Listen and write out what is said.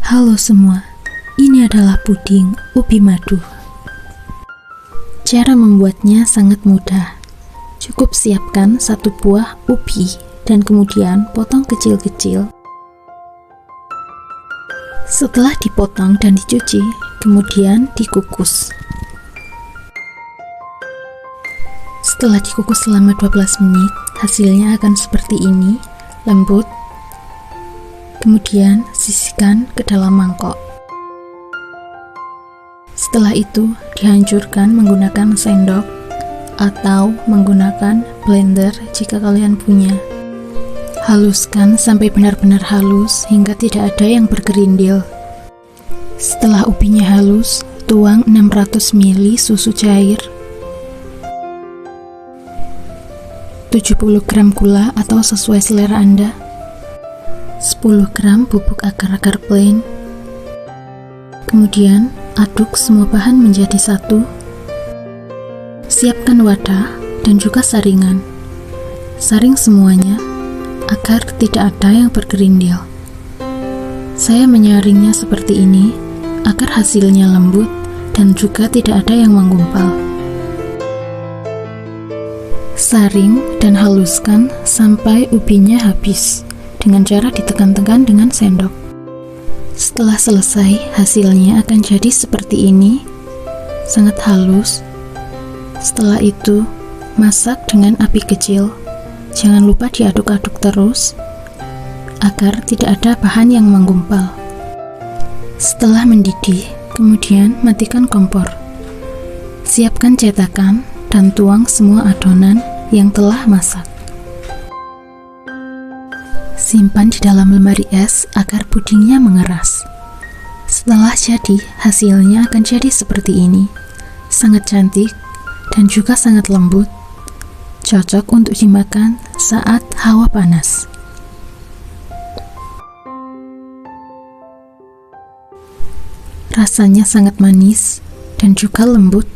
Halo semua, ini adalah puding ubi madu. Cara membuatnya sangat mudah. Cukup siapkan satu buah ubi dan kemudian potong kecil-kecil. Setelah dipotong dan dicuci, kemudian dikukus. Setelah dikukus selama 12 menit, hasilnya akan seperti ini, lembut. Kemudian sisihkan ke dalam mangkok. Setelah itu dihancurkan menggunakan sendok atau menggunakan blender jika kalian punya. Haluskan sampai benar-benar halus hingga tidak ada yang bergerindil. Setelah ubinya halus, tuang 600 ml susu cair, 70 gram gula atau sesuai selera Anda, 10 gram bubuk agar-agar plain. Kemudian aduk semua bahan menjadi satu. Siapkan wadah dan juga saringan. Saring semuanya agar tidak ada yang bergerindil. Saya menyaringnya seperti ini agar hasilnya lembut dan juga tidak ada yang menggumpal. Saring dan haluskan sampai ubinya habis dengan cara ditekan-tekan dengan sendok. Setelah selesai, hasilnya akan jadi seperti ini, sangat halus. Setelah itu, masak dengan api kecil. Jangan lupa diaduk-aduk terus, agar tidak ada bahan yang menggumpal. Setelah mendidih, kemudian matikan kompor. Siapkan cetakan dan tuang semua adonan yang telah masak. Simpan di dalam lemari es agar pudingnya mengeras. Setelah jadi, hasilnya akan jadi seperti ini. Sangat cantik dan juga sangat lembut. Cocok untuk dimakan saat hawa panas. Rasanya sangat manis dan juga lembut.